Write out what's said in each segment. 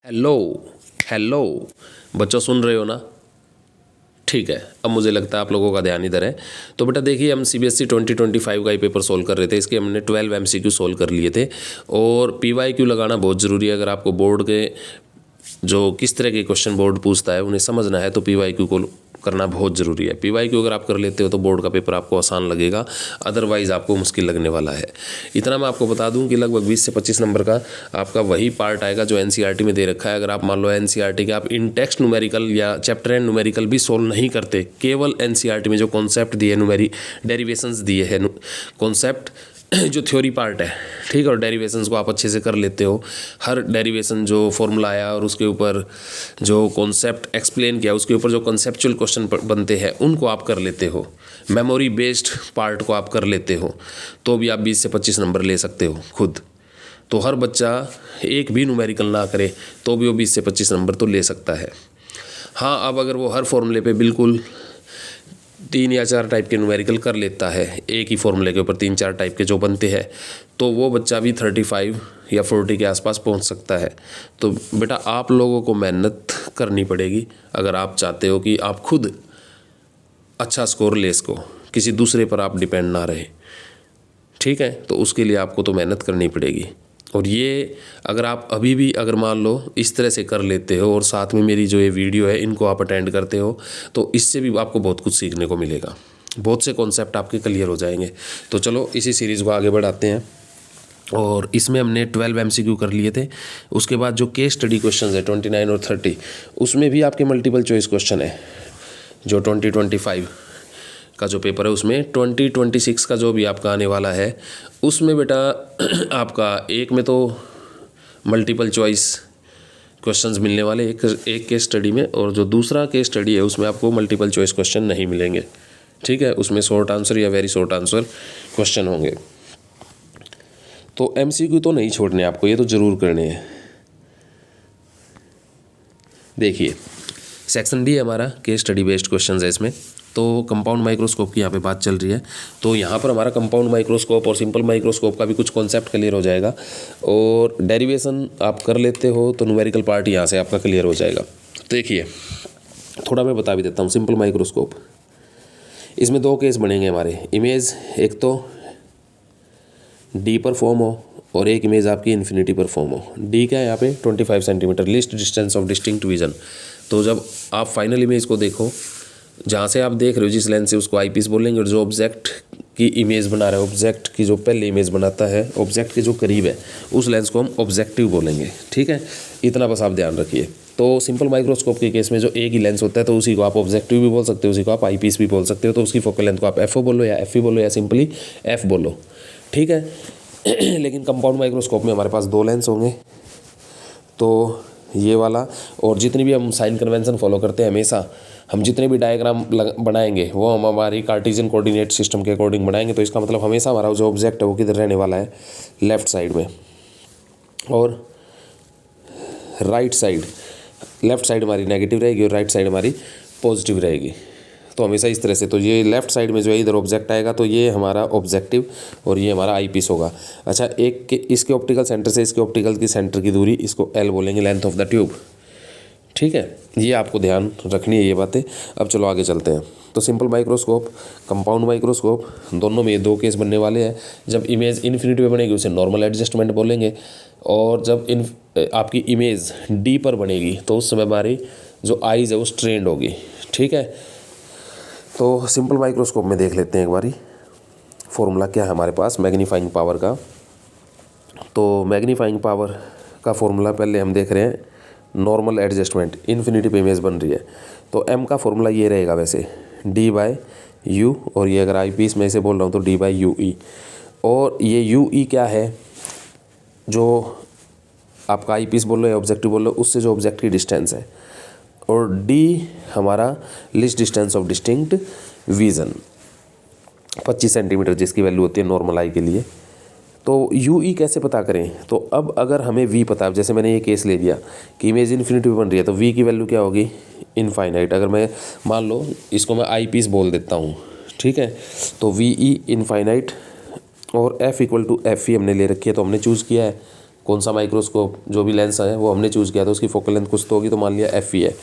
Hello hello बच्चों, सुन रहे हो ना? ठीक है, अब मुझे लगता है आप लोगों का ध्यान इधर है। तो बेटा देखिए, हम CBSE 2025 का ही पेपर सोल्व कर रहे थे। इसके हमने 12 MCQ सोल्व कर लिए थे और PYQ लगाना बहुत ज़रूरी है। अगर आपको बोर्ड के जो किस तरह के क्वेश्चन बोर्ड पूछता है उन्हें समझना है तो PYQ को करना बहुत ज़रूरी है। PYQ अगर आप कर लेते हो तो बोर्ड का पेपर आपको आसान लगेगा, अदरवाइज़ आपको मुश्किल लगने वाला है। इतना मैं आपको बता दूं कि लगभग 20 से 25 नंबर का आपका वही पार्ट आएगा जो NCERT में दे रखा है। अगर आप मान लो NCERT के आप इन टेक्स्ट न्यूमेरिकल या चैप्टर एंड न्यूमेरिकल भी सोल्व नहीं करते, केवल NCERT में जो कॉन्सेप्ट दिए, डेरिवेशंस दिए हैं, कॉन्सेप्ट जो थ्योरी पार्ट है, ठीक है, और डेरिवेशंस को आप अच्छे से कर लेते हो। हर डेरिवेशन जो फॉर्मूला आया और उसके ऊपर जो कॉन्सेप्ट एक्सप्लेन किया, उसके ऊपर जो कॉन्सेप्चुअल क्वेश्चन बनते हैं उनको आप कर लेते हो। मेमोरी बेस्ड पार्ट को आप कर लेते हो तो भी आप 20 से 25 नंबर ले सकते हो खुद। तो हर बच्चा एक भी न्यूमेरिकल ना करे तो भी वो 20 से 25 नंबर तो ले सकता है। हाँ, अब अगर वो हर फॉर्मूले पे बिल्कुल 3 या 4 टाइप के न्यूमेरिकल कर लेता है, एक ही फॉर्मूले के ऊपर 3-4 टाइप के जो बनते हैं, तो वो बच्चा भी 35 या 40 के आसपास पहुंच सकता है। तो बेटा आप लोगों को मेहनत करनी पड़ेगी अगर आप चाहते हो कि आप खुद अच्छा स्कोर ले सको, किसी दूसरे पर आप डिपेंड ना रहे, ठीक है। तो उसके लिए आपको तो मेहनत करनी पड़ेगी। और ये अगर आप अभी भी अगर मान लो इस तरह से कर लेते हो और साथ में मेरी जो ये वीडियो है इनको आप अटेंड करते हो, तो इससे भी आपको बहुत कुछ सीखने को मिलेगा, बहुत से कॉन्सेप्ट आपके क्लियर हो जाएंगे। तो चलो इसी सीरीज़ को आगे बढ़ाते हैं। और इसमें हमने 12 MCQ कर लिए थे। उसके बाद जो केस स्टडी क्वेश्चन है 29 और 30, उसमें भी आपके मल्टीपल चॉइस क्वेश्चन है। जो 2025 का जो पेपर है उसमें 2026 का जो भी आपका आने वाला है उसमें बेटा आपका एक में तो मल्टीपल चॉइस क्वेश्चंस मिलने वाले एक केस स्टडी में, और जो दूसरा केस स्टडी है उसमें आपको मल्टीपल चॉइस क्वेश्चन नहीं मिलेंगे, ठीक है। उसमें शॉर्ट आंसर या वेरी शॉर्ट आंसर क्वेश्चन होंगे। तो MCQ तो नहीं छोड़ने आपको, ये तो ज़रूर करने हैं। देखिए सेक्शन D है हमारा, केस स्टडी बेस्ड क्वेश्चंस है इसमें। तो कंपाउंड माइक्रोस्कोप की यहाँ पे बात चल रही है, तो यहाँ पर हमारा कंपाउंड माइक्रोस्कोप और सिंपल माइक्रोस्कोप का भी कुछ कॉन्सेप्ट क्लियर हो जाएगा। और डेरिवेशन आप कर लेते हो तो न्यूमेरिकल पार्ट यहाँ से आपका क्लियर हो जाएगा। देखिए थोड़ा मैं बता भी देता हूँ। सिंपल माइक्रोस्कोप, इसमें 2 केस बनेंगे हमारे। इमेज एक तो D पर फॉर्म हो और एक इमेज आपकी इन्फिनिटी पर फॉर्म हो। D क्या है यहाँ पे 25 centimetre, least distance of distinct vision. तो जब आप फाइनल इमेज को देखो, जहाँ से आप देख रहे हो जिस लेंस से, उसको आई पीस बोलेंगे। और जो ऑब्जेक्ट की इमेज बना रहा है, ऑब्जेक्ट की जो पहले इमेज बनाता है ऑब्जेक्ट के जो करीब है, उस लेंस को हम ऑब्जेक्टिव बोलेंगे, ठीक है। इतना बस आप ध्यान रखिए। तो सिंपल माइक्रोस्कोप के केस में जो एक ही लेंस होता है तो उसी को आप ऑब्जेक्टिव भी बोल सकते हो, उसी को आप आई पीस भी बोल सकते हो। तो उसकी फोकल लेंथ को आप FO बोलो या FE बोलो या सिंपली F बोलो, ठीक है। लेकिन कंपाउंड माइक्रोस्कोप में हमारे पास 2 लेंस होंगे, तो ये वाला। और जितनी भी हम साइन कन्वेंशन फॉलो करते हैं, हमेशा हम जितने भी डायग्राम बनाएंगे वो हम हमारी कार्टेशियन कोऑर्डिनेट सिस्टम के अकॉर्डिंग बनाएंगे। तो इसका मतलब हमेशा हमारा जो ऑब्जेक्ट है वो किधर रहने वाला है, लेफ्ट साइड में। और राइट साइड, लेफ्ट साइड हमारी नेगेटिव रहेगी और राइट साइड हमारी पॉजिटिव रहेगी। तो हमेशा इस तरह से। तो ये लेफ्ट साइड में जो है इधर ऑब्जेक्ट आएगा, तो ये हमारा ऑब्जेक्टिव और ये हमारा आई पीस होगा। अच्छा, एक के इसके ऑप्टिकल सेंटर से इसके ऑप्टिकल की सेंटर की दूरी, इसको L बोलेंगे, लेंथ ऑफ द ट्यूब, ठीक है। ये आपको ध्यान रखनी है ये बातें। अब चलो आगे चलते हैं। तो सिंपल माइक्रोस्कोप, कंपाउंड माइक्रोस्कोप, दोनों में 2 केस बनने वाले हैं। जब इमेज इन्फिनिटी पे बनेगी उसे नॉर्मल एडजस्टमेंट बोलेंगे, और जब आपकी इमेज D पर बनेगी तो उस समय हमारी जो आईज है वो स्ट्रेंड होगी, ठीक है। तो सिंपल माइक्रोस्कोप में देख लेते हैं एक बारी फॉर्मूला क्या है हमारे पास मैग्नीफाइंग पावर का। तो मैग्नीफाइंग पावर का फॉर्मूला पहले हम देख रहे हैं, नॉर्मल एडजस्टमेंट, इन्फिनिटी पे इमेज बन रही है तो M का फॉर्मूला ये रहेगा वैसे, D/U। और ये अगर आई पीस में इसे बोल रहा हूँ तो D/UE। और ये UE क्या है, जो आपका आई पीस बोल रहे हो, ऑब्जेक्टिव बोल रहे हो, उससे जो ऑब्जेक्ट की डिस्टेंस है। और D हमारा least distance of distinct vision, 25 centimetre जिसकी वैल्यू होती है नॉर्मल आई के लिए। तो UE कैसे पता करें? तो अब अगर हमें V पता है, जैसे मैंने ये केस ले लिया कि इमेज इन्फिनिटी बन रही है, तो V की वैल्यू क्या होगी, इनफाइनाइट। अगर मैं मान लो इसको मैं आई पीस बोल देता हूँ, ठीक है, तो VE इनफाइनाइट। और F = FE हमने ले रखी है, तो हमने चूज़ किया है कौन सा माइक्रोस्कोप, जो भी लेंस है वो हमने चूज़ किया था उसकी फोकल लेंथ कुछ तो होगी, तो मान लिया एफ है।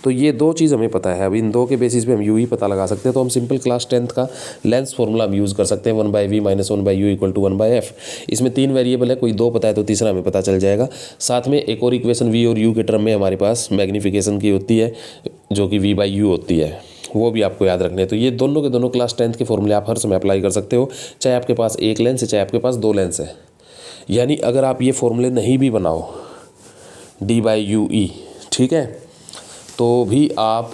तो ये दो चीज़ हमें पता है। अब इन दो के बेसिस पे हम यू ही पता लगा सकते हैं। तो हम सिंपल क्लास 10th का लेंस फॉर्मूला हम यूज़ कर सकते हैं, 1/v - 1/u = 1/f। इसमें 3 वेरिएबल है, कोई 2 पता है तो तीसरा हमें पता चल जाएगा। साथ में एक और इक्वेशन v और u के टर्म में हमारे पास मैग्नीफिकेशन की होती है जो कि v/u होती है, वो भी आपको याद रखने हैं। तो ये दोनों के दोनों क्लास 10th के फॉर्मूले आप हर समय अप्लाई कर सकते हो, चाहे आपके पास एक लेंस है चाहे आपके पास 2 लेंस है। यानी अगर आप ये फॉर्मूले नहीं भी बनाओ d/ue, ठीक है, तो भी आप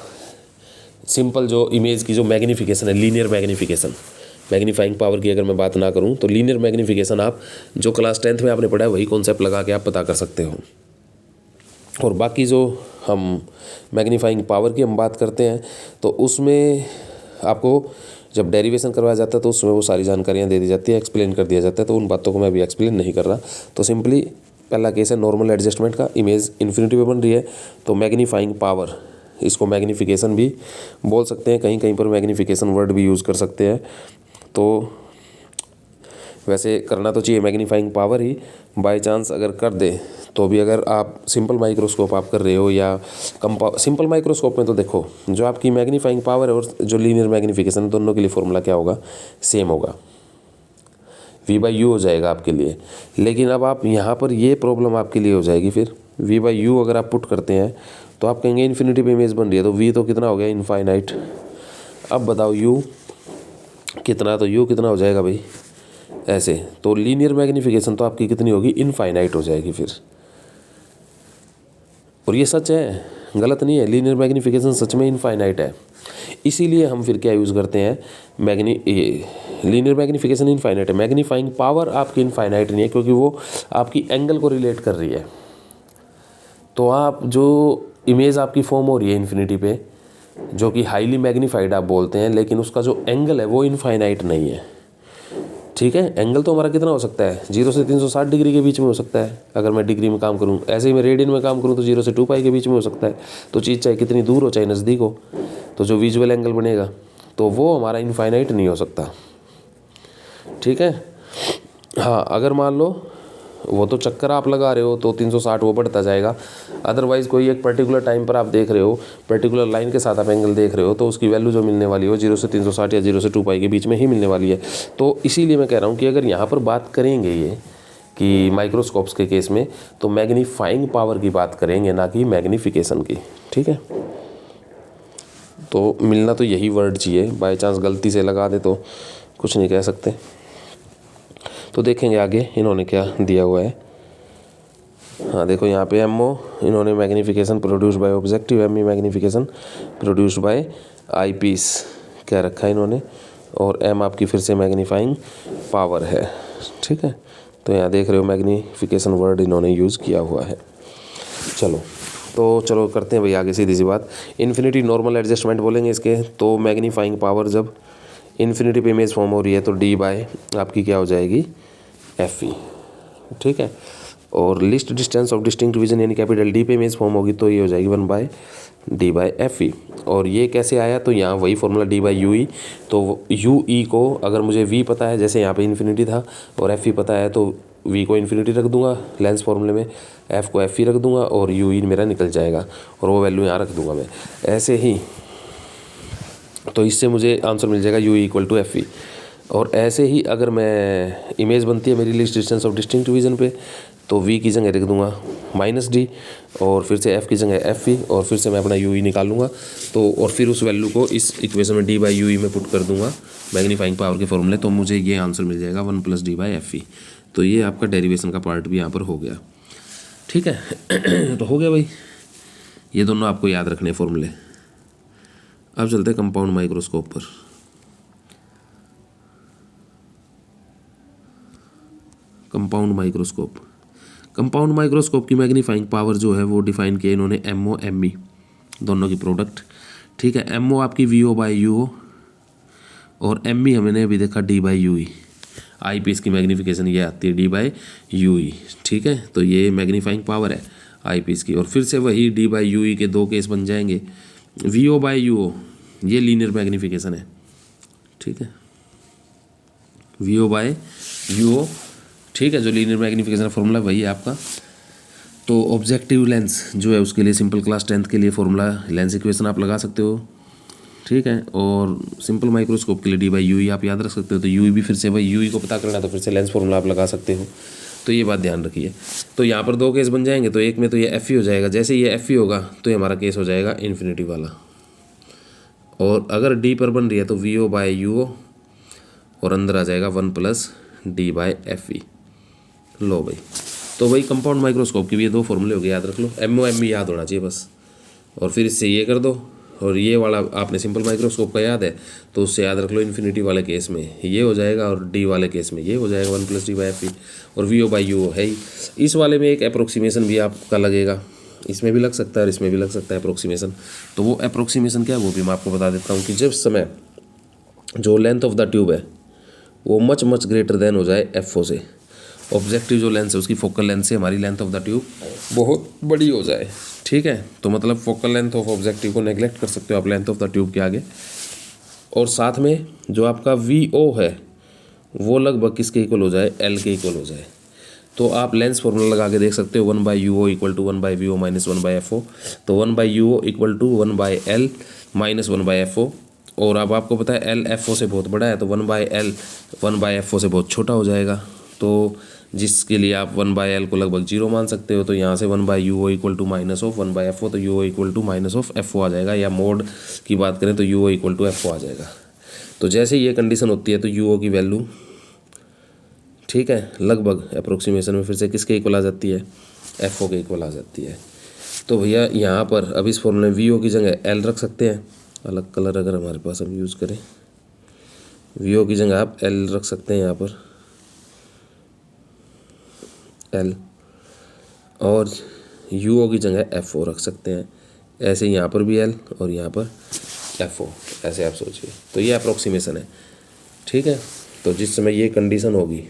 सिंपल जो इमेज की जो मैग्नीफिकेशन है, लीनियर मैग्नीफिकेशन, मैग्नीफाइंग पावर की अगर मैं बात ना करूं तो लीनियर मैग्नीफिकेशन आप जो क्लास 10th में आपने पढ़ा है वही कॉन्सेप्ट लगा के आप पता कर सकते हो। और बाकी जो हम मैग्नीफाइंग पावर की हम बात करते हैं तो उसमें आपको जब डेरिवेशन करवाया जाता है तो उसमें वो सारी जानकारियाँ दे दी जाती है, एक्सप्लेन कर दिया जाता है। तो उन बातों को मैं अभी एक्सप्लेन नहीं कर रहा। तो सिंपली पहला केस है नॉर्मल एडजस्टमेंट का, इमेज इन्फिनिटी पे बन रही है तो मैग्नीफाइंग पावर, इसको मैग्नीफिकेशन भी बोल सकते हैं, कहीं कहीं पर मैग्नीफिकेशन वर्ड भी यूज़ कर सकते हैं। तो वैसे करना तो चाहिए magnifying power he, by chance अगर कर दे तो भी अगर आप सिंपल माइक्रोस्कोप आप कर रहे हो या सिंपल माइक्रोस्कोप में तो देखो जो आपकी मैग्नीफाइंग पावर है और जो लीनियर मैग्नीफिकेशन दोनों के लिए फॉर्मूला क्या होगा, सेम होगा, v/u हो जाएगा आपके लिए। लेकिन अब आप यहाँ पर ये प्रॉब्लम आपके लिए हो जाएगी, फिर v/u अगर आप पुट करते हैं तो आप कहेंगे इन्फिनिटी पे इमेज बन रही है तो v तो कितना हो गया, इनफाइनाइट। अब बताओ u कितना, तो u कितना हो जाएगा भाई ऐसे, तो लीनियर मैग्नीफिकेशन तो आपकी कितनी होगी, इनफाइनाइट हो जाएगी फिर। और ये सच है, गलत नहीं है, लीनियर मैग्नीफिकेशन सच में इनफाइनाइट है। इसीलिए हम फिर क्या यूज़ करते हैं, लीनियर मैग्नीफिकेशन इनफाइनाइट है, मैग्नीफाइंग पावर आपकी इनफाइनाइट नहीं है क्योंकि वो आपकी एंगल को रिलेट कर रही है। तो आप जो इमेज आपकी फॉर्म हो रही है इन्फिनिटी पे, जो कि हाईली मैग्नीफाइड आप बोलते हैं, लेकिन उसका जो एंगल है वो इनफाइनाइट नहीं है, ठीक है। एंगल तो हमारा कितना हो सकता है, 0 से 360 डिग्री के बीच में हो सकता है अगर मैं डिग्री में काम करूं। ऐसे ही मैं रेडियन में काम करूं तो 0 से 2π के बीच में हो सकता है। तो चीज़ चाहे कितनी दूर हो चाहे नज़दीक हो, तो जो विजुअल एंगल बनेगा तो वो हमारा इनफाइनाइट नहीं हो सकता, ठीक है। हाँ, अगर मान लो वो तो चक्कर आप लगा रहे हो तो 360 वो बढ़ता जाएगा। अदरवाइज़ कोई एक पर्टिकुलर टाइम पर आप देख रहे हो, पर्टिकुलर लाइन के साथ आप एंगल देख रहे हो, तो उसकी वैल्यू जो मिलने वाली हो 0 से 360 या 0 से 2π के बीच में ही मिलने वाली है। तो इसीलिए मैं कह रहा हूँ कि अगर यहाँ पर बात करेंगे ये कि माइक्रोस्कोप्स के केस में तो मैग्नीफाइंग पावर की बात करेंगे, ना कि मैग्नीफिकेशन की, ठीक है। तो मिलना तो यही वर्ड चाहिए, बाई चांस गलती से लगा दे तो कुछ नहीं कह सकते। तो देखेंगे आगे इन्होंने क्या दिया हुआ है। हाँ देखो यहाँ पे एमओ इन्होंने magnification produced by objective, ME magnification produced by eyepiece क्या रखा है इन्होंने, और एम आपकी फिर से मैग्नीफाइंग पावर है, ठीक है। तो यहाँ देख रहे हो मैग्नीफिकेशन वर्ड इन्होंने यूज़ किया हुआ है। चलो करते हैं भाई आगे सीधी सी बात। इन्फिनिटी नॉर्मल एडजस्टमेंट बोलेंगे इसके, तो मैग्नीफाइंग पावर जब इन्फिनिटी पे इमेज फॉर्म हो रही है तो डी बाय आपकी क्या हो जाएगी, एफ ई, ठीक है। और list distance of distinct vision यानी कैपिटल डी पे इमेज फॉर्म होगी तो ये हो जाएगी 1/d/fe। और ये कैसे आया, तो यहाँ वही फॉर्मूला d/ue। तो ue को अगर मुझे v पता है, जैसे यहाँ पे इन्फिनिटी था, और fe पता है तो v को इन्फिनिटी रख दूंगा लेंस फॉर्मूले में, f को fe रख दूंगा और ue मेरा निकल जाएगा और वो वैल्यू यहाँ रख दूंगा मैं ऐसे ही। तो इससे मुझे आंसर मिल जाएगा ue = fe। और ऐसे ही अगर मैं इमेज बनती है मेरी list distance of distinct vision पे, तो v की जगह रख दूंगा -d और फिर से f की जगह fe और फिर से मैं अपना ue निकालूंगा। तो और फिर उस वैल्यू को इस इक्वेशन में d/ue में पुट कर दूंगा मैग्नीफाइंग पावर के फॉर्मूले, तो मुझे ये आंसर मिल जाएगा 1 + d/fe। तो ये आपका डेरिवेशन का पार्ट भी यहाँ पर हो गया, ठीक है। तो हो गया भाई, ये दोनों आपको याद रखने फॉर्मूले। अब चलते हैं कंपाउंड माइक्रोस्कोप पर। कंपाउंड माइक्रोस्कोप की मैग्नीफाइंग पावर जो है वो डिफाइन किया इन्होंने MO ME दोनों की प्रोडक्ट, ठीक है। MO आपकी VO/UO और ME हमने अभी देखा D/UE। आई पीस की मैग्नीफिकेशन ये आती है D/UE, ठीक है। तो ये मैग्नीफाइंग पावर है आई पीस की। और फिर से वही D/UE के 2 केस बन जाएंगे। VO/UO ये लीनियर मैग्नीफिकेशन है, ठीक है। VO/UO ठीक है, जो लीनियर मैग्नीफिकेशन फॉर्मूला वही है आपका। तो ऑब्जेक्टिव लेंस जो है उसके लिए सिंपल क्लास 10th के लिए फॉर्मूला लेंस इक्वेशन आप लगा सकते हो, ठीक है। और सिंपल माइक्रोस्कोप के लिए डी/यू आप याद रख सकते हो। तो यू भी फिर से वही यू को पता करना तो फिर से लेंस फॉर्मूला आप लगा सकते हो। तो ये बात ध्यान रखिए। तो यहाँ पर दो केस बन जाएंगे। तो एक में तो ये एफ हो जाएगा, जैसे ये एफ होगा तो ये हमारा केस हो जाएगा इन्फिनिटी वाला। और अगर डी पर बन रही है तो VO/UO और अंदर आ जाएगा 1 + D/FE। लो भाई, तो भाई कंपाउंड माइक्रोस्कोप के भी ये दो फॉर्मूले हो गए, याद रख लो। MOM याद होना चाहिए बस। और फिर इससे ये कर दो, और ये वाला आपने सिंपल माइक्रोस्कोप का याद है तो उससे याद रख लो इन्फिनिटी वाले केस में ये हो जाएगा, और डी वाले केस में ये हो जाएगा 1 + D/FE। और VO/UO है ही। इस वाले में एक अप्रोक्सीमेशन भी आपका लगेगा, इसमें भी लग सकता है और इसमें भी लग सकता है अप्रोक्सीमेशन। तो वो अप्रोक्सीमेशन क्या है वो भी मैं आपको बता देता हूँ कि जब समय जो लेंथ ऑफ द ट्यूब है वो मच ग्रेटर देन हो जाए FO से, ऑब्जेक्टिव जो लेंस है उसकी फोकल लेंथ से हमारी लेंथ ऑफ द ट्यूब बहुत बड़ी हो जाए, ठीक है। तो मतलब फोकल लेंथ ऑफ ऑब्जेक्टिव को नेग्लेक्ट कर सकते हो आप लेंथ ऑफ द ट्यूब के आगे। और साथ में जो आपका VO है वो लगभग किसके इक्वल हो जाए, L के इक्वल हो जाए। तो आप लेंस फॉर्मूला लगा के देख सकते हो 1/UO = 1/VO - 1/FO। तो 1/UO = 1/L - 1/FO। और अब आपको पता है L FO से बहुत बड़ा है तो 1/L 1/FO से बहुत छोटा हो जाएगा। तो जिसके लिए आप 1/L को लगभग 0 मान सकते हो। तो यहाँ से 1/UO = -1/FO, तो UO = -FO आ जाएगा। या मोड की बात करें तो UO = FO आ जाएगा। तो जैसे ये कंडीशन होती है तो UO की वैल्यू, ठीक है, लगभग अप्रोक्सीमेशन में फिर से किसके इक्वल आ जाती है, FO के इक्वल आ जाती है। तो भैया यहाँ पर अब इस फॉर्मूले में VO की जगह L रख सकते हैं। अलग कलर अगर हमारे पास हम यूज़ करें, VO की जगह आप L रख सकते हैं यहाँ पर L, और UO की जगह FO रख सकते हैं। ऐसे यहाँ पर भी L और यहाँ पर FO, ऐसे आप सोचिए। तो ये अप्रोक्सीमेशन है, ठीक है। तो जिस समय ये कंडीशन होगी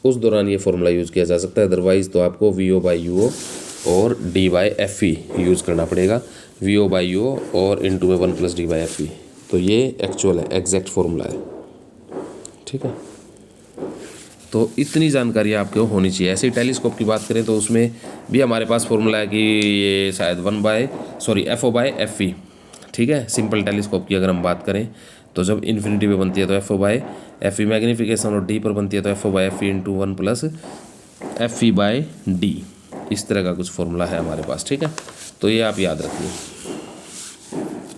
उस दौरान ये फॉर्मूला यूज़ किया जा सकता है। अदरवाइज़ तो आपको VO/UO और D/FE यूज़ करना पड़ेगा। VO/UO और इंटू में 1 + D/FE। तो ये एक्चुअल है, एग्जैक्ट फॉर्मूला है, ठीक है। तो इतनी जानकारी आपको होनी चाहिए। ऐसे ही टेलीस्कोप की बात करें तो उसमें भी हमारे पास फॉर्मूला है कि ये शायद FO/FE, ठीक है। सिंपल टेलीस्कोप की अगर हम बात करें तो जब इन्फिनिटी पे बनती है तो FO/FE मैग्नीफिकेशन, और D पर बनती है तो FO/FE × 1 + FE/D। इस तरह का कुछ फॉर्मूला है हमारे पास, ठीक है। तो ये आप याद रखिए।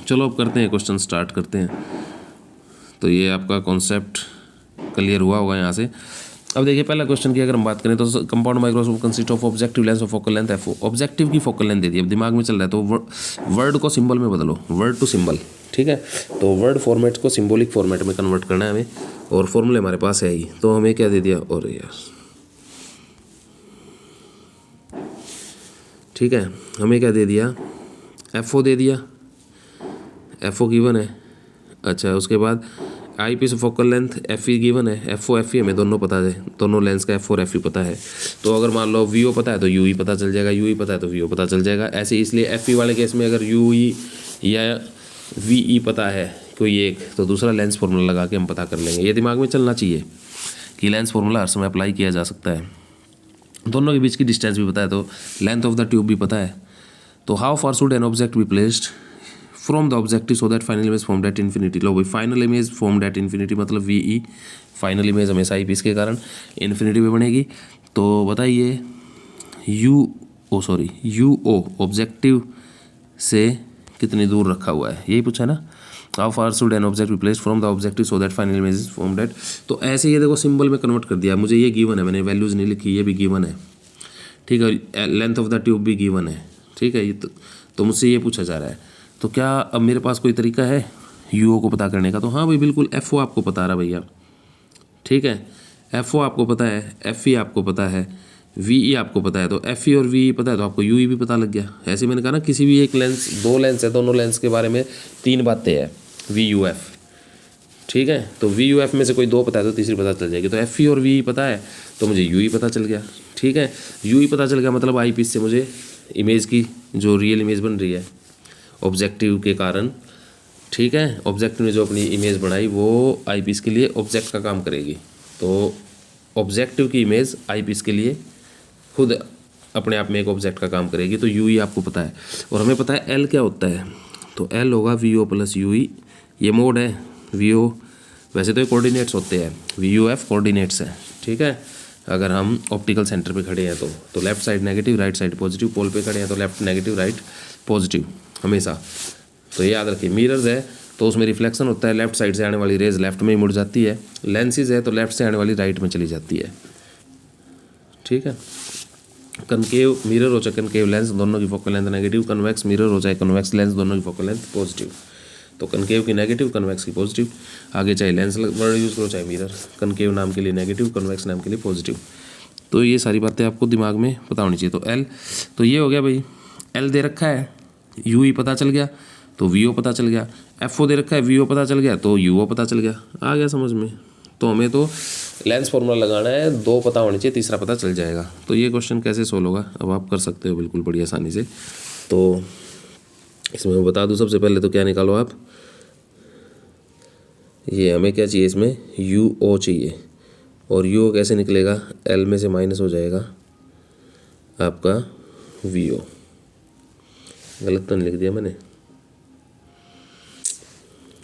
चलो अब करते हैं क्वेश्चन, स्टार्ट करते हैं। तो ये आपका कॉन्सेप्ट क्लियर हुआ होगा यहाँ से। अब देखिए पहला क्वेश्चन की अगर हम बात करें तो compound microscope consist of objective lens और फोकल लेंथ FO। ऑब्जेक्टिव की फोकल लेंथ दे दी, अब दिमाग में चल रहा है तो वर्ड को सिंबल में बदलो, वर्ड टू सिंबल, ठीक है। तो वर्ड फॉर्मेट को सिंबॉलिक फॉर्मेट में कन्वर्ट करना है हमें, और फॉर्मूले हमारे पास है ही। तो हमें क्या दे दिया, और यार ठीक है, हमें क्या दे दिया, FO दे दिया, FO गिवन है। अच्छा, उसके बाद eyepiece focal length FE given है, FO FE हमें दोनों पता है, दोनों लेंस का FO और FE पता है। तो अगर मान लो VO पता है तो UE पता चल जाएगा, UE पता है तो VO पता चल जाएगा। ऐसे इसलिए FE वाले केस में अगर UE या VE पता है कोई एक, तो दूसरा लेंस फॉर्मूला लगा के हम पता कर लेंगे। ये दिमाग में चलना चाहिए कि लेंस फॉर्मूला हर समय अप्लाई किया जा सकता है। दोनों के बीच की डिस्टेंस भी पता है तो लेंथ ऑफ द ट्यूब भी पता है। तो how far should an object be placed from the objective so that final image formed at infinity. लो भाई, final image formed at infinity मतलब VE, फाइनल इमेज हमेशा आई पीस के कारण इन्फिनिटी पे बनेगी। तो बताइए UO ऑब्जेक्टिव से कितनी दूर रखा हुआ है, यही पूछा ना। How far should an object be placed from the objective so that final image formed eight. तो ऐसे ये देखो सिंबल में कन्वर्ट कर दिया, मुझे ये गिवन है, मैंने वैल्यूज़ नहीं लिखी, ये भी गिवन है, ठीक है। लेंथ ऑफ द ट्यूब भी गिवन है, ठीक है। ये तो मुझसे ये पूछा जा रहा है। तो क्या अब मेरे पास कोई तरीका है UO को पता करने का? तो हाँ भाई बिल्कुल, FO आपको पता रहा भैया, ठीक है। FO आपको पता है, FE आपको पता है, VE आपको पता है। तो FE और VE पता है तो आपको UE भी पता लग गया। ऐसे मैंने कहा ना, किसी भी एक लेंस, दो लेंस है, दोनों लेंस के बारे में 3 बातें हैं, VUF, ठीक है। तो VUF में से कोई 2 पता है तो तीसरी पता चल जाएगी। तो FE और VE पता है तो मुझे UE पता चल गया, ठीक है। UE पता चल गया मतलब आई पीस से मुझे इमेज की जो रियल इमेज बन रही है ऑब्जेक्टिव के कारण, ठीक है। ऑब्जेक्टिव ने जो अपनी इमेज बनाई वो आई पीस के लिए ऑब्जेक्ट का काम करेगी। तो ऑब्जेक्टिव की इमेज आई पीस के लिए खुद अपने आप में एक ऑब्जेक्ट का काम करेगी। तो यू ई आपको पता है और हमें पता है एल क्या होता है, तो एल होगा V O plus U E. ये मोड है वी ओ, वैसे तो ये कोऑर्डिनेट्स होते हैं, वी यू एफ कोऑर्डिनेट्स है, ठीक है। अगर हम ऑप्टिकल सेंटर पे खड़े हैं तो left side negative right side positive, pole पे खड़े हैं तो लेफ्ट नेगेटिव राइट पॉजिटिव हमेशा। तो ये याद रखिए। मिरर्स है तो उसमें रिफ्लेक्शन होता है, लेफ्ट साइड से आने वाली रेज लेफ्ट में ही मुड़ जाती है। लेंसेज है तो लेफ्ट से आने वाली राइट में चली जाती है, ठीक है। कनकेव मिरर हो चाहे कनकेव लेंस, दोनों की focal length negative. Convex mirror हो चाहे कन्वेक्स लेंस, दोनों की फोकल लेंथ पॉजिटिव। तो कनकेव की नेगेटिव, कन्वेक्स की पॉजिटिव। आगे चाहे लेंस वर्ड यूज़ करो चाहे मिरर, कनकेव नाम के लिए नेगेटिव, कन्वेक्स नाम के लिए पॉजिटिव। तो ये सारी बातें आपको दिमाग में पता होनी चाहिए। तो एल, तो ये हो गया भाई, एल दे रखा है, यू ई पता चल गया तो वी ओ पता चल गया। एफ ओ दे रखा है, वी ओ पता चल गया तो यू ओ पता चल गया। आ गया समझ में। तो हमें तो लेंस फॉर्मूला लगाना है, दो पता होनी चाहिए, तीसरा पता चल जाएगा। तो ये क्वेश्चन कैसे सोल्व होगा अब आप कर सकते हो बिल्कुल बड़ी आसानी से। तो इसमें मैं बता दूं सबसे पहले तो क्या निकालो आप, ये हमें क्या चाहिए, इसमें यू ओ चाहिए। और यू ओ कैसे निकलेगा, एल में से माइनस हो जाएगा आपका वी ओ। गलत तो नहीं लिख दिया मैंने,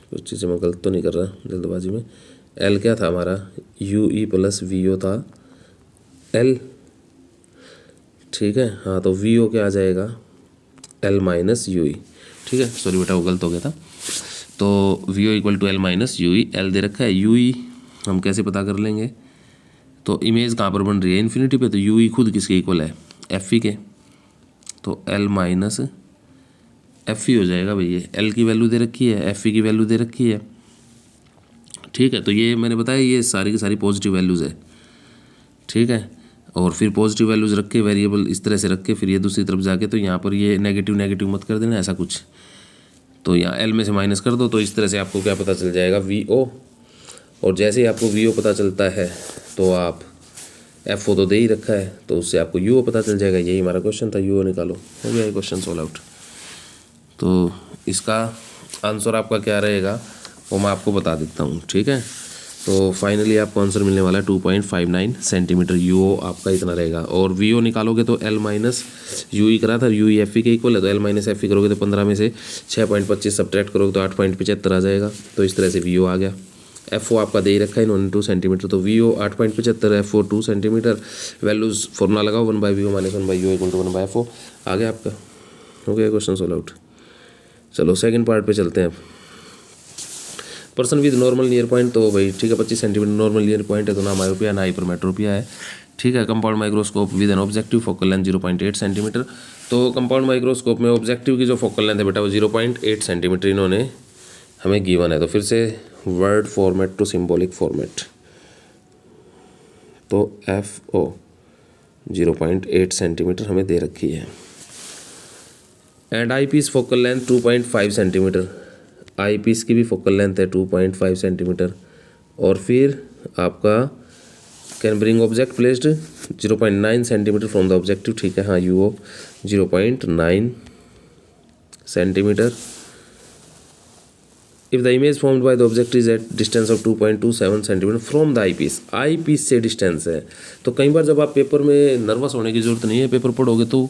कुछ चीज़ें मैं गलत तो नहीं कर रहा जल्दबाजी में। एल क्या था हमारा, U E plus V O था एल, ठीक है। हाँ तो वी ओ क्या आ जाएगा, एल माइनस यू ई, ठीक है। सॉरी बेटा वो गलत हो गया था। तो V O equal to L minus U E. L दे रखा है, यू ई हम कैसे पता कर लेंगे, तो इमेज कहाँ पर बन रही है, इन्फिनिटी पे, तो यू ई खुद किसके इक्वल है, एफ ई के। तो एल माइनस एफ ई हो जाएगा भैया। एल की वैल्यू दे रखी है, एफ ई की वैल्यू दे रखी है, ठीक है। तो ये मैंने बताया ये सारी की सारी पॉजिटिव वैल्यूज़ है, ठीक है। और फिर पॉजिटिव वैल्यूज़ रख के वेरिएबल इस तरह से रख के फिर ये दूसरी तरफ जाके तो यहाँ पर ये नेगेटिव नेगेटिव मत कर देना ऐसा कुछ। तो यहाँ एल में से माइनस कर दो, तो इस तरह से आपको क्या पता चल जाएगा, वी ओ। और जैसे ही आपको वी ओ पता चलता है तो आप एफ ओ तो दे ही रखा है तो उससे आपको यू ओ पता चल जाएगा। यही हमारा क्वेश्चन था, यू ओ निकालो, हो गया ये क्वेश्चन सॉल्व आउट। तो इसका आंसर आपका क्या रहेगा वो मैं आपको बता देता हूँ, ठीक है। तो फाइनली आपको आंसर मिलने वाला है 2.59 सेंटीमीटर। यू ओ आपका इतना रहेगा। और वी ओ निकालोगे तो एल माइनस यू ई करा था, यू ई एफ ई के इक्वल है, तो एल माइनस एफ ई करोगे तो 15 में से 6.25 सब्ट्रैक्ट करोगे तो 8.75 आ जाएगा। तो इस तरह से वी ओ आ गया। एफ ओ आपका दे ही रखा है इन्होंने 2 सेंटीमीटर, तो V O 8.75, F O 2 centimetre. Values formula लगाओ, V O minus U equal to F O. आ गया आपका, हो गया क्वेश्चन सॉल्व आउट। चलो सेकंड पार्ट पे चलते हैं। Person with normal near point, तो भाई ठीक है 25 सेंटीमीटर नॉर्मल नियर पॉइंट है तो ना मायोपिया ना हाइपरमेट्रोपिया है, ठीक है। Compound microscope with N objective focal length 0.8 centimetre. तो कंपाउंड माइक्रोस्कोप में ऑब्जेक्टिव की जो फोकल लेंथ है बेटा वो 0.8 सेंटीमीटर इन्होंने हमें गिवन है। तो फिर से word format to symbolic format, तो एफ ओ 0.8 सेंटीमीटर हमें दे रखी है। And eyepiece focal length 2.5 centimetre, eyepiece की भी फोकल लेंथ है 2.5 सेंटीमीटर। और फिर आपका can bring object placed 0.9 centimetre from the objective, ठीक है। हाँ U O 0.9 centimetre. If the image formed by the object is at distance of 2.27 centimetre from the eyepiece, eyepiece से distance है। तो कई बार जब आप पेपर में नर्वस होने की जरूरत नहीं है, पेपर पढ़ोगे तो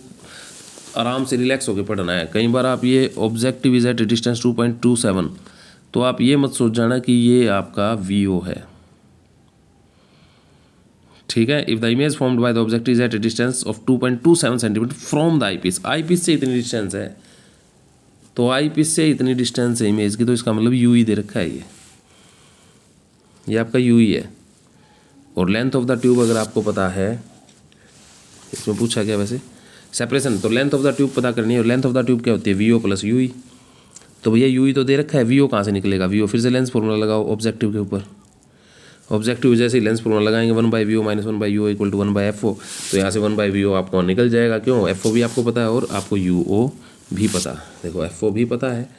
आराम से रिलैक्स होकर पढ़ना है। कई बार आप ये ऑब्जेक्टिव इज एट डिस्टेंस 2.27, तो आप ये मत सोच जाना कि ये आपका वी ओ है, ठीक है। If the image formed by the object is at distance of 2.27 centimetre from the eyepiece, eyepiece से इतनी डिस्टेंस है, तो आई पीस से इतनी डिस्टेंस है इमेज की, तो इसका मतलब यू ई दे रखा है, ये आपका यू ई है। और लेंथ ऑफ द ट्यूब अगर आपको पता है, इसमें पूछा गया वैसे सेपरेशन, तो लेंथ ऑफ द ट्यूब पता करनी है। और लेंथ ऑफ द ट्यूब क्या होती है, V O plus U E. तो भैया यू ई तो दे रखा है, वी ओ कहाँ से निकलेगा, वी ओ फिर से लेंस फॉर्मूला लगाओ ऑब्जेक्टिव के ऊपर। ऑब्जेक्टिव जैसे ही लेंस फॉर्मूला लगाएंगे 1/वी O minus U equal to F ओ, तो यहाँ से 1/वी ओ आपको निकल जाएगा। क्यों, एफ ओ भी आपको पता है और आपको यू ओ भी पता है। देखो एफ ओ भी पता है,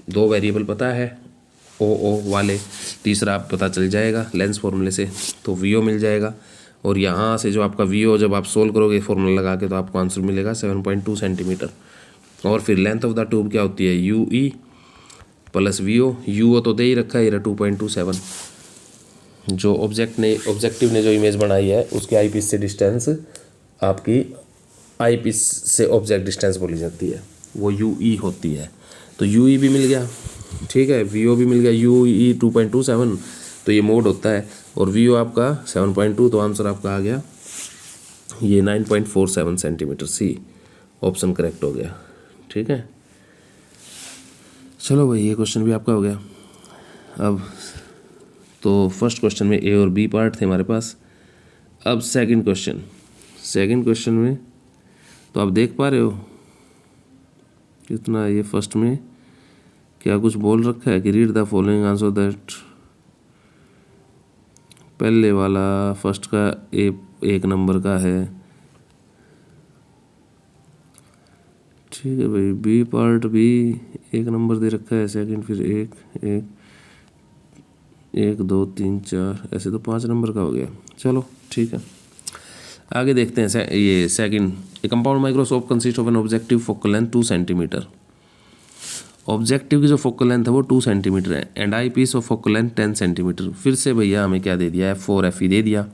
2 वेरिएबल पता है ओ वाले, तीसरा आप पता चल जाएगा लेंस फॉर्मूले से, तो वी ओ मिल जाएगा। और यहाँ से जो आपका वी ओ जब आप सोल्व करोगे फॉर्मूला लगा के तो आपको आंसर मिलेगा 7.2 सेंटीमीटर। और फिर लेंथ ऑफ द ट्यूब क्या होती है, U E plus V O. U O तो दे ही रखा है 2.27, जो ऑब्जेक्टिव ने जो इमेज बनाई है उसकी आई पीस से डिस्टेंस आपकी आई पीस से ऑब्जेक्ट डिस्टेंस बोली जाती है, वो यूई होती है। तो यूई भी मिल गया, ठीक है, वीओ भी मिल गया, यूई 2.27 तो ये मोड होता है, और वीओ आपका 7.2, तो आंसर आपका आ गया ये 9.47 सेंटीमीटर, सी ऑप्शन करेक्ट हो गया। ठीक है, चलो भाई ये क्वेश्चन भी आपका हो गया। अब तो फर्स्ट क्वेश्चन में ए और बी पार्ट थे हमारे पास। अब सेकंड क्वेश्चन में तो आप देख पा रहे हो कितना, ये फर्स्ट में क्या कुछ बोल रखा है कि read the following answer that, पहले वाला फर्स्ट का एक नंबर का है, ठीक है भाई। बी पार्ट भी एक नंबर दे रखा है, सेकंड फिर एक 2 3 4 ऐसे तो 5 नंबर का हो गया। चलो ठीक है, आगे देखते हैं। ये second, a compound microscope consist of an objective focal length 2 centimetre. Objective की जो फोकल लेंथ है वो 2 सेंटीमीटर है, and eyepiece of focal length 10 centimetre. फिर से भैया हमें क्या दे दिया है, F4 दे दिया।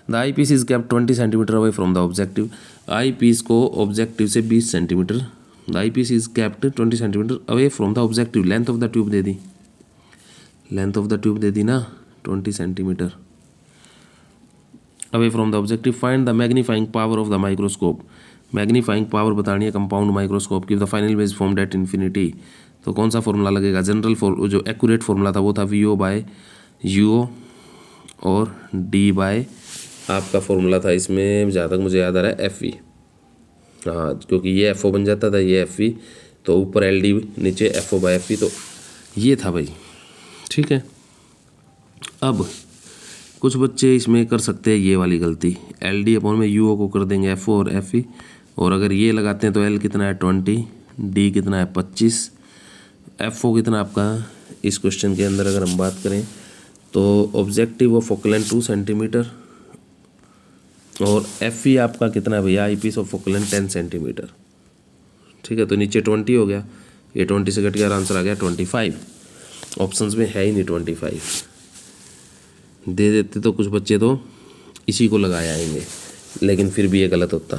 The eyepiece is kept 20 centimetre away from the objective. Eyepiece को ऑब्जेक्टिव से 20 centimetre, the eyepiece is kept 20 centimetre away from the objective. Length of the tube दे दी, लेंथ ऑफ द ट्यूब दे दी ना 20 centimetre away from the objective. Find the magnifying power of the microscope. Magnifying power बतानी है compound microscope की। The final image formed at infinity, तो कौन सा फॉर्मूला लगेगा, जनरल जो एक्यूरेट फॉर्मूला था वो था वीओ बाय यूओ और डी बाय आपका फॉर्मूला था इसमें, जहाँ तक मुझे याद आ रहा है एफ वी। हाँ, क्योंकि ये एफ ओ बन जाता था, ये एफ वी, तो ऊपर एल डी नीचे F O by F V, तो ये था भाई। ठीक है, अब कुछ बच्चे इसमें कर सकते हैं ये वाली गलती, एल डी अपॉन में यू ओ को कर देंगे एफ ओ और एफ ई, और अगर ये लगाते हैं तो एल कितना है 20, डी कितना है 25, एफ ओ कितना आपका इस क्वेश्चन के अंदर अगर हम बात करें तो objective of focal length 2 centimetre, और एफ ई आपका कितना है भैया, eyepiece of focal length 10 centimetre. ठीक है, तो नीचे 20 हो गया, ये 20 से कट गया, आंसर आ गया 25। ऑप्शंस में है ही नहीं 25, दे देते तो कुछ बच्चे तो इसी को लगाए आएंगे, लेकिन फिर भी ये गलत होता।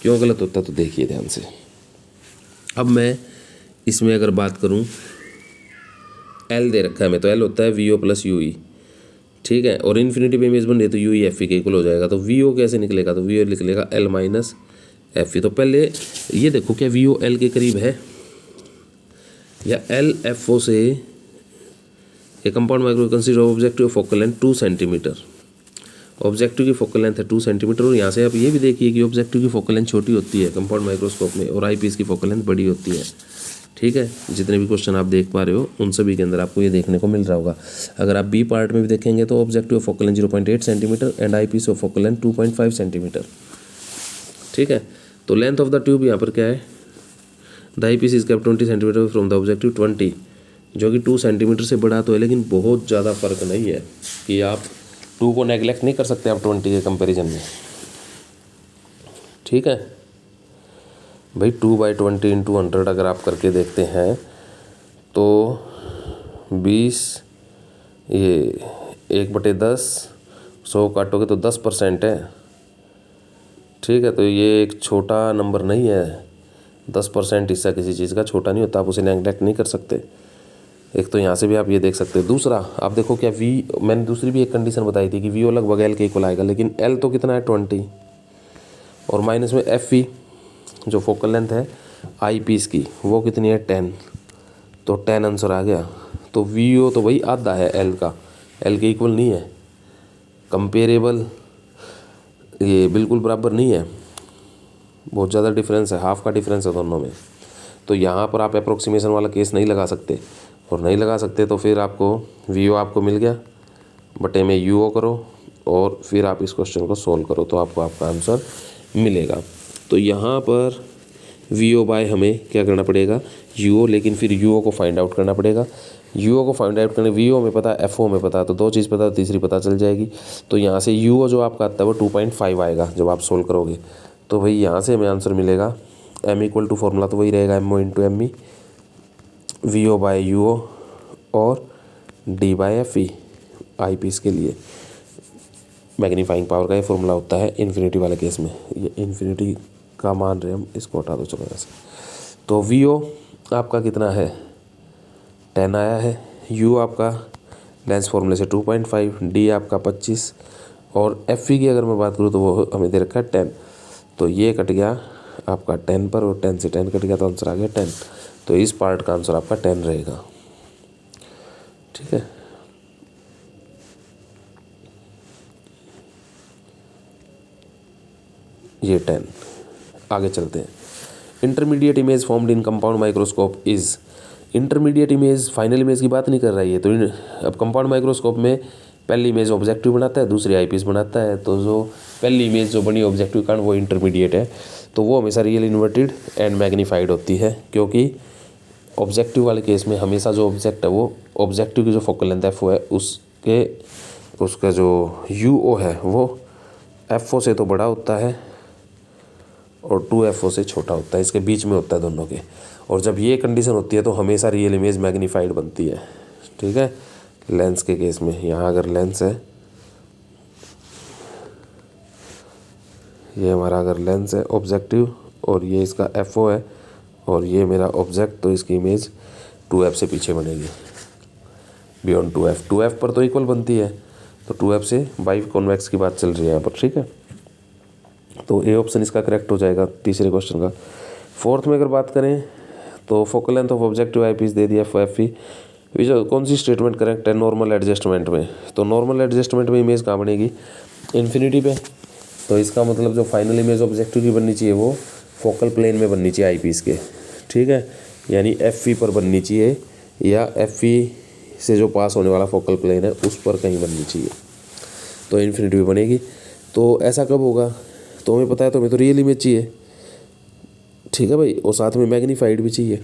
क्यों गलत होता तो देखिए ध्यान से। अब मैं इसमें अगर बात करूं, एल दे रखा है मैं, तो एल होता है V O plus U E, ठीक है, और इन्फिनिटी पे इमेज बन रही है तो यू ई एफ ई के इक्वल हो जाएगा। तो वी ओ कैसे निकलेगा, तो वी ओ निकलेगा एल माइनस एफ ई। तो पहले ये देखो क्या वी ओ एल के करीब है या एल एफ ओ से। ए compound micro consist of objective focal length 2 centimetre, objective की फोकल लेंथ है 2 सेंटीमीटर, और यहाँ से आप ये भी देखिए कि ऑब्जेक्टिव की फोकल लेंथ छोटी होती है कंपाउंड माइक्रोस्कोप में, और आई पीस की फोकल लेंथ बड़ी होती है। ठीक है, जितने भी क्वेश्चन आप देख पा रहे हो उन सभी के अंदर आपको ये देखने को मिल रहा होगा। अगर आप बी पार्ट में भी देखेंगे तो objective of focal length 0.8 centimetre and eyepiece of focal length 2.5 centimetre. ठीक है, तो लेंथ ऑफ द ट्यूब यहाँ पर क्या है, the eyepiece is kept 20 centimetre from the objective 20, जो कि 2 सेंटीमीटर से बड़ा तो है, लेकिन बहुत ज़्यादा फर्क नहीं है कि आप 2 को नेगलेक्ट नहीं कर सकते आप 20 के कंपैरिजन में। ठीक है भाई, 2/20 इंटू 100 अगर आप करके देखते हैं तो 20, ये 1/10, 100 काटोगे तो 10% है। ठीक है, तो ये एक छोटा नंबर नहीं है, 10% हिस्सा किसी चीज़ का छोटा नहीं होता, आप उसे नेगलेक्ट नहीं कर सकते। एक तो यहाँ से भी आप ये देख सकते हैं। दूसरा आप देखो क्या वी, मैंने दूसरी भी एक कंडीशन बताई थी कि वी ओ लगभग एल के इक्वल आएगा, लेकिन एल तो कितना है 20, और माइनस में एफ वी जो फोकल लेंथ है आई पीस की वो कितनी है 10, तो 10 आंसर आ गया। तो वी ओ तो भाई आधा है एल का, एल के इक्वल नहीं है, कंपेरेबल, ये बिल्कुल बराबर नहीं है, बहुत ज़्यादा डिफरेंस है, हाफ का डिफरेंस है दोनों में। तो यहाँ पर आप अप्रोक्सीमेशन वाला केस नहीं लगा सकते, और नहीं लगा सकते तो फिर आपको वी ओ आपको मिल गया, बटे में यू ओ करो और फिर आप इस क्वेश्चन को सोल्व करो तो आपको आपका आंसर मिलेगा। तो यहाँ पर वी ओ बाय हमें क्या करना पड़ेगा, यू ओ, लेकिन फिर यू ओ को फाइंड आउट करना पड़ेगा। यू ओ को फाइंड आउट करने, वी ओ में पता, एफ ओ में पता, तो 2 चीज़ पता, तीसरी पता चल जाएगी। तो यहाँ से यू ओ जो आपका आता है वो 2.5 आएगा जब आप सोल्व करोगे। तो भाई यहाँ से हमें आंसर मिलेगा एम इक्वल टू, फॉर्मूला तो वही रहेगा M O into M E, V O by U O और D by F E. Eyepiece के लिए मैग्नीफाइंग पावर का ये फॉर्मूला होता है इन्फिनिटी वाले केस में। ये इन्फिनिटी का मान रहे हम, इसको हटा दो चलो ऐसे। तो वी ओ आपका कितना है 10 आया है, यू आपका लेंस फॉर्मूले से 2.5, डी आपका 25 और एफ की अगर मैं बात करूँ तो वो हमें दे रखा है 10। तो ये कट गया आपका 10 पर और 10 से 10 कट गया तो आंसर आ गया 10। तो इस पार्ट का आंसर आपका 10 रहेगा। ठीक है, ये 10। आगे चलते हैं। Intermediate image formed in compound microscope is, intermediate image final image की बात नहीं कर रहा है ये। तो अब कंपाउंड माइक्रोस्कोप में पहली इमेज ऑब्जेक्टिव बनाता है, दूसरी आईपीस बनाता है। तो जो पहली इमेज जो बनी ऑब्जेक्टिव कारण वो इंटरमीडिएट है, तो वो हमेशा रियल इन्वर्टेड एंड मैग्नीफाइड होती है, क्योंकि ऑब्जेक्टिव वाले केस में हमेशा जो ऑब्जेक्ट है वो ऑब्जेक्टिव की जो फोकल लेंथ एफ ओ है उसका जो यू ओ है वो एफ ओ से तो बड़ा होता है और 2FO से छोटा होता है, इसके बीच में होता है दोनों के। और जब ये कंडीशन होती है तो हमेशा रियल इमेज मैग्नीफाइड बनती है। ठीक है, लेंस के केस में यहाँ अगर लेंस है, ये हमारा अगर लेंस है ऑब्जेक्टिव और ये इसका FO है और ये मेरा ऑब्जेक्ट, तो इसकी इमेज 2F से पीछे बनेगी, बियॉन्ड 2F। 2F पर तो इक्वल बनती है, तो 2F से बाई कॉन्वेक्स की बात चल रही है यहाँ पर। ठीक है, तो ए ऑप्शन इसका करेक्ट हो जाएगा तीसरे क्वेश्चन का। फोर्थ में अगर बात करें तो focal length of objective eyepiece दे दिया FOFE, कौन सी स्टेटमेंट करेक्ट है नॉर्मल एडजस्टमेंट में। तो नॉर्मल एडजस्टमेंट में इमेज कहाँ बनेगी, इन्फिनिटी पे। तो इसका मतलब जो फाइनल इमेज ऑब्जेक्टिव की बननी चाहिए वो फोकल प्लेन में बननी चाहिए आई पीस के। ठीक है, यानी FE पर बननी चाहिए या FE से जो पास होने वाला फोकल प्लेन है उस पर कहीं बननी चाहिए, तो इन्फिनिटी पे बनेगी। तो ऐसा कब होगा, तो हमें पता है, तो हमें तो रियल इमेज चाहिए। ठीक है भाई, और साथ में मैग्नीफाइड भी चाहिए।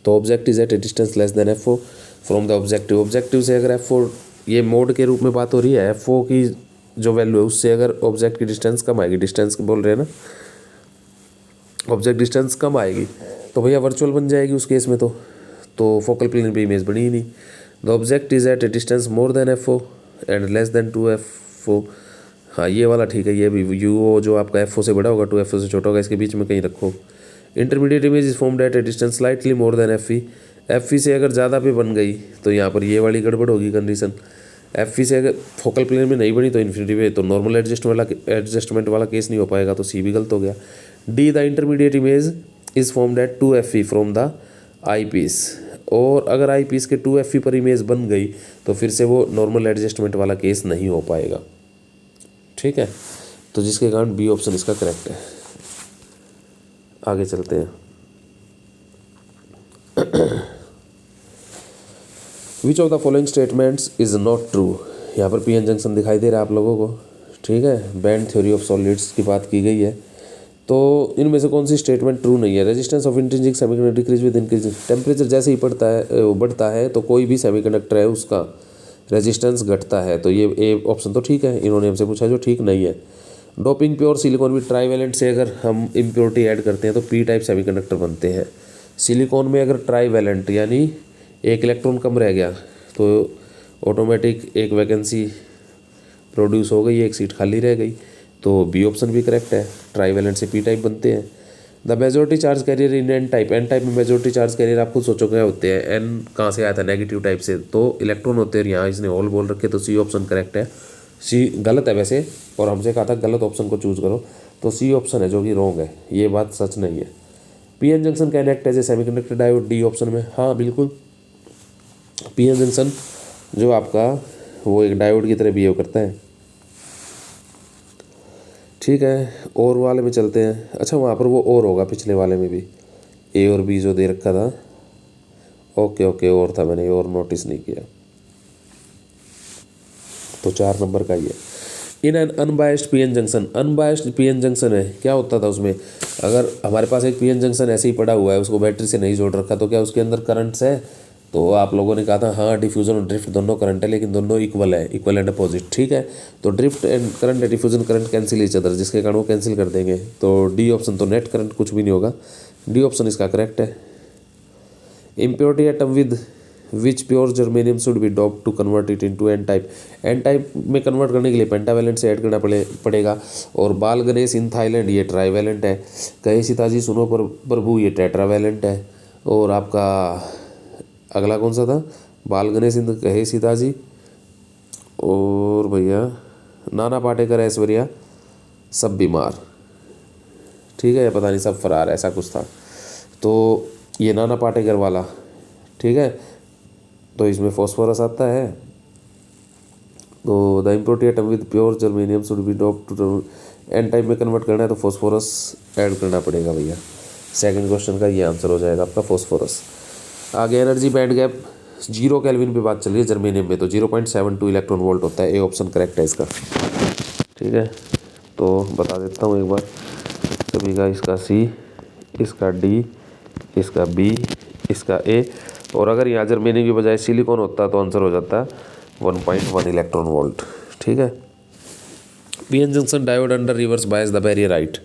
तो object is at a distance less than FO from the objective. Objective से अगर FO, ये मोड के रूप में बात हो रही है, FO की जो वैल्यू है उससे अगर ऑब्जेक्ट की डिस्टेंस कम आएगी, डिस्टेंस बोल रहे हैं ना, ऑब्जेक्ट डिस्टेंस कम आएगी तो भैया वर्चुअल बन जाएगी उस केस में। तो फोकल प्लेन पे इमेज बनी ही नहीं। The object is at a distance more than FO and less than 2FO। हाँ, ये वाला ठीक है, ये भी यू जो आपका FO से बड़ा होगा 2FO से छोटा होगा, इसके बीच में कहीं रखो। Intermediate image is formed eight a distance slightly more than FE से अगर ज़्यादा पे बन गई तो यहाँ पर ये वाली गड़बड़ होगी कंडीशन। FE से अगर फोकल प्लेन में नहीं बनी तो इन्फिनिटी पे, तो नॉर्मल एडजस्टमेंट वाला केस नहीं हो पाएगा, तो C भी गलत हो गया। D the intermediate image is formed at 2FE from the eyepiece. और अगर आई पीस के 2FE पर इमेज बन गई तो फिर से वो नॉर्मल एडजस्टमेंट वाला केस नहीं हो पाएगा। ठीक है, तो जिसके कारण बी ऑप्शन इसका करेक्ट है। आगे चलते हैं। Which of the following statements is not true. यहाँ पर PN जंक्शन दिखाई दे रहा है आप लोगों को। ठीक है, बैंड थ्योरी ऑफ सॉलिड्स की बात की गई है, तो इनमें से कौन सी स्टेटमेंट ट्रू नहीं है। Resistance of intrinsic semiconductor decrease with increasing temperature. जैसे ही बढ़ता है तो कोई भी सेमीकंडक्टर है उसका रेजिस्टेंस घटता है, तो ये ए ऑप्शन तो ठीक है। इन्होंने हमसे पूछा जो ठीक नहीं है। Doping pure silicon with trivalent से अगर हम इम्प्योरिटी ऐड करते हैं तो P टाइप सेमीकंडक्टर बनते हैं। सिलिकॉन में अगर ट्राईवैलेंट यानी एक इलेक्ट्रॉन कम रह गया तो ऑटोमेटिक एक वैकेंसी प्रोड्यूस हो गई, एक सीट खाली रह गई, तो बी ऑप्शन भी करेक्ट है, ट्राईवैलेंट से P टाइप बनते हैं। The majority charge carrier in N type में मेजोरिटी चार्ज कैरियर आप खुद सोचो क्या होते हैं। एन कहाँ से आया था, नेगेटिव टाइप से, तो इलेक्ट्रॉन होते हैं। यहाँ इसने होल बोल रखे, तो C ऑप्शन करेक्ट है। C गलत है वैसे, और हमसे कहा था गलत ऑप्शन को चूज करो, तो C ऑप्शन है जो कि रॉन्ग है, ये बात सच नहीं है। PN junction can act as a semiconductor diode, D option में। हाँ बिल्कुल, PN जंक्शन जो आपका वो एक डायोड की तरह बिहेव करता है। ठीक है, और वाले में चलते हैं। अच्छा, वहाँ पर वो और होगा पिछले वाले में भी, A और B जो दे रखा था। ओके, और था, मैंने और नोटिस नहीं किया, तो 4 नंबर का ही है। In an unbiased PN junction, unbiased PN junction है, क्या होता था उसमें, अगर हमारे पास एक PN जंक्शन ऐसे ही पड़ा हुआ है, उसको बैटरी से नहीं जोड़ रखा, तो क्या उसके अंदर करंट्स है। तो आप लोगों ने कहा था हाँ डिफ्यूजन और ड्रिफ्ट दोनों करंट है, लेकिन दोनों इक्वल है, इक्वल एंड अपोजिट। ठीक है, तो drift and current and diffusion current cancel each other, जिसके कारण वो कैंसिल कर देंगे, तो डी ऑप्शन, तो नेट करंट कुछ भी नहीं होगा, डी ऑप्शन इसका करेक्ट है। Impurity atom with which pure germanium should be doped to convert it into N type. N type में कन्वर्ट करने के लिए पेंटावैलेंट से ऐड करना पड़ेगा। और बाल गणेश इन थाईलैंड ये ट्राईवैलेंट है। कहे सीताजी सुनो प्रभु ये टेट्रावैलेंट है। और आपका अगला कौन सा था, बाल गणेश इन कहे सीताजी, और भैया नाना पाटेकर ऐश्वर्या सब बीमार, ठीक है, पता नहीं सब फरार, ऐसा कुछ था। तो ये नाना पाटेकर वाला, ठीक है, तो इसमें फॉस्फोरस आता है। तो the impurity atom with pure germanium should be doped to N type में कन्वर्ट करना है तो फॉस्फोरस ऐड करना पड़ेगा भैया। सेकंड क्वेश्चन का ये आंसर हो जाएगा आपका फॉस्फोरस। आगे एनर्जी बैंड गैप 0 केल्विन पे बात चल रही है जर्मेनियम में, तो 0.72 इलेक्ट्रॉन वोल्ट होता है। ए ऑप्शन करेक्ट है इसका, ठीक है। तो बता देता हूँ एक बार सभी का, इसका सी, इसका डी, इसका बी, इसका ए। और अगर यहाँ जर्मेनियम की बजाय सिलिकॉन होता तो आंसर हो जाता 1.1 इलेक्ट्रॉन वोल्ट, ठीक है। PN junction diode under reverse bias the barrier right.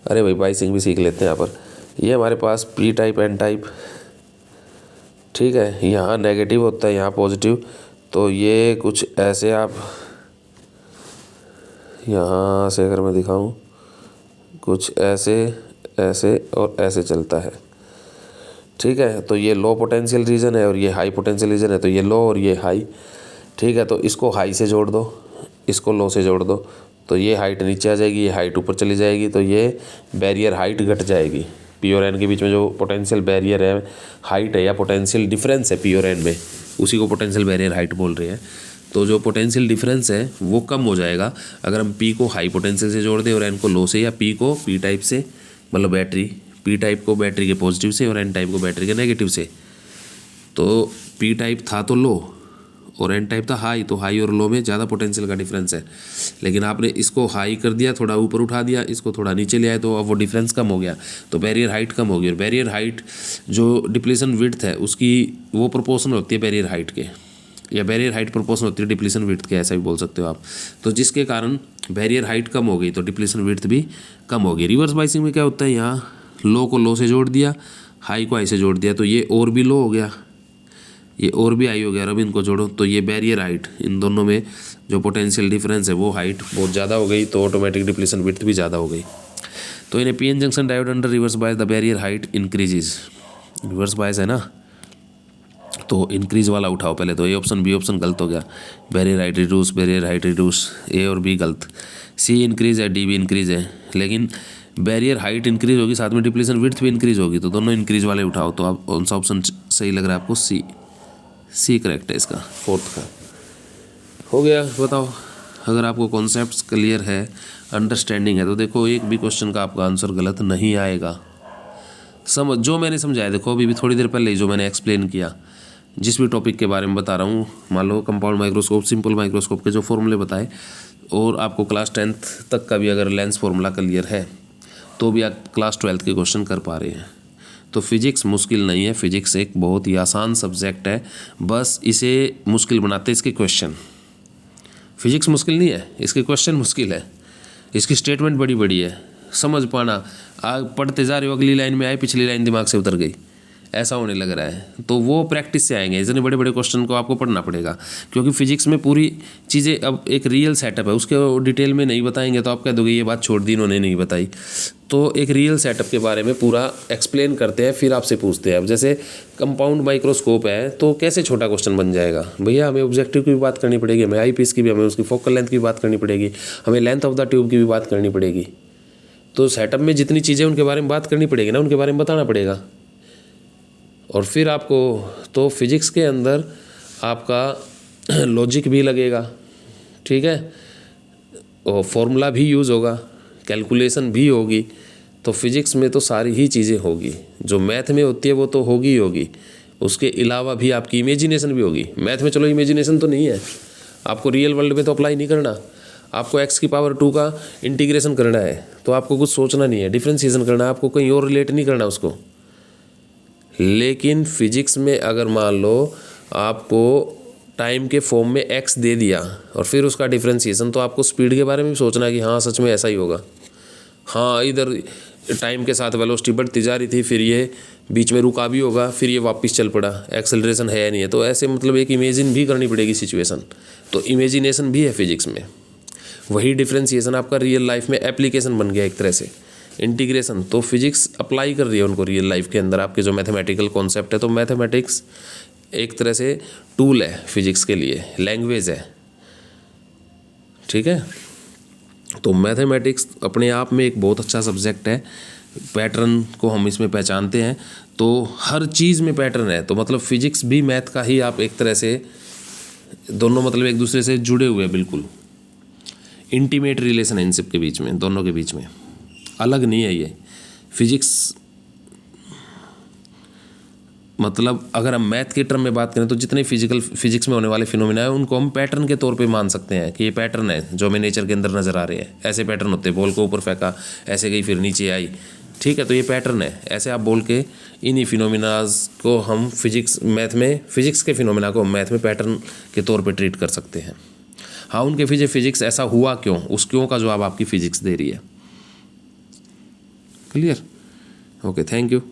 अरे भाई बाइसिंग भी सीख लेते हैं यहाँ पर। ये हमारे पास पी टाइप एन टाइप, ठीक है, यहाँ नेगेटिव होता है यहाँ पॉजिटिव। तो ये कुछ ऐसे आप यहाँ से अगर मैं दिखाऊं, कुछ ऐसे ऐसे और ऐसे चलता है, ठीक है। तो ये लो पोटेंशियल रीजन है और ये हाई पोटेंशियल रीजन है, तो ये लो और ये हाई, ठीक है। तो इसको हाई से जोड़ दो, इसको लो से जोड़ दो, तो ये हाइट नीचे आ जाएगी, ये हाइट ऊपर चली जाएगी, तो ये बैरियर हाइट घट जाएगी। पी और एन के बीच में जो पोटेंशियल बैरियर है, हाइट है या पोटेंशियल डिफरेंस है पी और एन में, उसी को पोटेंशियल बैरियर हाइट बोल रहे हैं। तो जो पोटेंशियल डिफरेंस है वो कम हो जाएगा अगर हम पी को हाई पोटेंशियल से जोड़ दें और एन को लो से, या पी को पी टाइप से, मतलब बैटरी पी टाइप को बैटरी के पॉजिटिव से और एन टाइप को बैटरी के नेगेटिव से। तो पी टाइप था तो लो और एन टाइप था हाई, तो हाई और लो में ज़्यादा पोटेंशियल का डिफरेंस है। लेकिन आपने इसको हाई कर दिया, थोड़ा ऊपर उठा दिया, इसको थोड़ा नीचे ले आए, तो अब वो डिफरेंस कम हो गया, तो बैरियर हाइट कम होगी। और बैरियर हाइट जो डिप्लीशन विड्थ है उसकी वो प्रोपोर्शनल होती है बैरियर हाइट के, या बैरियर हाइट प्रोपोर्शनल होती है डिप्लीशन विड्थ के, ऐसा भी बोल सकते हो आप। तो जिसके कारण बैरियर हाइट कम हो गई तो डिप्लीशन विड्थ भी कम होगी। रिवर्स बाइसिंग में क्या होता है, यहाँ लो को लो से जोड़ दिया, हाई को हाई से जोड़ दिया, तो ये और भी लो हो गया, ये और भी हाई हो गया। अब इनको जोड़ो तो ये बैरियर हाइट, इन दोनों में जो पोटेंशियल डिफरेंस है वो हाइट बहुत ज़्यादा हो गई, तो ऑटोमेटिक डिप्लीशन विड्थ भी ज़्यादा हो गई। तो इन्हें PN junction diode under reverse bias the barrier height increases. Reverse bias है ना, तो इंक्रीज वाला उठाओ पहले। तो ए ऑप्शन बी ऑप्शन गलत हो गया, barrier height reduce, barrier height reduce, A और बी गलत। सी इंक्रीज है, डी भी इंक्रीज है, लेकिन बैरियर हाइट इंक्रीज होगी साथ में डिप्लीशन विड्थ भी इंक्रीज होगी, तो दोनों इंक्रीज वाले उठाओ। तो आप कौन सा ऑप्शन सही लग रहा है आपको, सी, सी करेक्ट है इसका, फोर्थ का हो गया। बताओ अगर आपको कॉन्सेप्ट्स क्लियर है, अंडरस्टैंडिंग है, तो देखो एक भी क्वेश्चन का आपका आंसर गलत नहीं आएगा। समझ जो मैंने समझाया, देखो अभी भी थोड़ी देर पहले जो मैंने एक्सप्लेन किया, जिस भी टॉपिक के बारे में बता रहा हूँ, मान लो कंपाउंड माइक्रोस्कोप, सिंपल माइक्रोस्कोप के जो फॉर्मूले बताए, और आपको क्लास 10th तक का भी अगर लेंस फार्मूला क्लियर है तो भी आप क्लास 12th के क्वेश्चन कर पा रहे हैं। तो फिजिक्स मुश्किल नहीं है, फिजिक्स एक बहुत ही आसान सब्जेक्ट है, बस इसे मुश्किल बनाते इसके क्वेश्चन। फिजिक्स मुश्किल नहीं है, इसके क्वेश्चन मुश्किल है, इसकी स्टेटमेंट बड़ी बड़ी है, समझ पाना। आग पढ़ते जा रहे हो, अगली लाइन में आए, पिछली लाइन दिमाग से उतर गई, ऐसा होने लग रहा है। तो वो प्रैक्टिस से आएंगे, इतने बड़े बड़े क्वेश्चन को आपको पढ़ना पड़ेगा, क्योंकि फिजिक्स में पूरी चीज़ें अब एक रियल सेटअप है, उसके डिटेल में नहीं बताएंगे तो आप कह दोगे ये बात छोड़ दी इन्होंने, नहीं बताई। तो एक रियल सेटअप के बारे में पूरा एक्सप्लेन करते हैं, फिर आपसे पूछते हैं। अब जैसे कंपाउंड माइक्रोस्कोप है, तो कैसे छोटा क्वेश्चन बन जाएगा भैया, हमें ऑब्जेक्टिव की भी बात करनी पड़ेगी, हमें आई पीस की भी, हमें उसकी फोकल लेंथ की भी बात करनी पड़ेगी, हमें लेंथ ऑफ द ट्यूब की भी बात करनी पड़ेगी। तो सेटअप में जितनी चीज़ें उनके बारे में बात करनी पड़ेगी ना, उनके बारे में बताना पड़ेगा। और फिर आपको तो फिजिक्स के अंदर आपका लॉजिक भी लगेगा, ठीक है, और फॉर्मूला भी यूज़ होगा, कैलकुलेशन भी होगी। तो फिजिक्स में तो सारी ही चीज़ें होगी, जो मैथ में होती है वो तो होगी ही होगी, उसके अलावा भी आपकी इमेजिनेशन भी होगी। मैथ में चलो इमेजिनेशन तो नहीं है, आपको रियल वर्ल्ड में तो अप्लाई नहीं करना, आपको x⁻² का इंटीग्रेशन करना है, तो आपको कुछ सोचना नहीं है, डिफ्रेंशिएशन करना है, आपको कहीं और रिलेट नहीं करना उसको। लेकिन फिजिक्स में अगर मान लो आपको टाइम के फॉर्म में x दे दिया और फिर उसका डिफ्रेंशिएशन, तो आपको स्पीड के बारे में भी सोचना है कि हाँ सच में ऐसा ही होगा, हाँ इधर टाइम के साथ वेलोसिटी बढ़ती जा रही थी, फिर ये बीच में रुका भी होगा, फिर ये वापस चल पड़ा, एक्सेलरेशन है या नहीं है। तो ऐसे मतलब एक इमेजिन भी करनी पड़ेगी सिचुएशन, तो इमेजिनेशन भी है फिजिक्स में। वही डिफ्रेंसिएशन आपका रियल लाइफ में एप्लीकेशन बन गया एक तरह से, इंटीग्रेशन। तो फिजिक्स अप्लाई कर रही है उनको रियल लाइफ के अंदर, आपके जो मैथमेटिकल कॉन्सेप्ट है। तो मैथमेटिक्स एक तरह से टूल है फिजिक्स के लिए, लैंग्वेज है, ठीक है। तो मैथमेटिक्स अपने आप में एक बहुत अच्छा सब्जेक्ट है, पैटर्न को हम इसमें पहचानते हैं। तो हर चीज़ में पैटर्न है, तो मतलब फिजिक्स भी मैथ का ही आप एक तरह से, दोनों मतलब एक दूसरे से जुड़े हुए हैं, बिल्कुल इंटीमेट रिलेशन है इन सब के बीच में, दोनों के बीच में, अलग नहीं है ये फिजिक्स। मतलब अगर हम मैथ के टर्म में बात करें तो जितने फिजिक्स में होने वाले फिनोमिना है उनको हम पैटर्न के तौर पे मान सकते हैं कि ये पैटर्न है जो हमें नेचर के अंदर नज़र आ रहे हैं। ऐसे पैटर्न होते हैं, बॉल को ऊपर फेंका, ऐसे गई फिर नीचे आई, ठीक है, तो ये पैटर्न है। ऐसे आप बोल के इन्हीं फिनोमिनाज को हम मैथ में फिजिक्स के फिनोमिना को हम मैथ में पैटर्न के तौर पर ट्रीट कर सकते हैं। हाँ, उनके पीछे फिजिक्स ऐसा हुआ क्यों, उस क्यों का जवाब आपकी फिजिक्स दे रही है। क्लियर? Okay, thank you.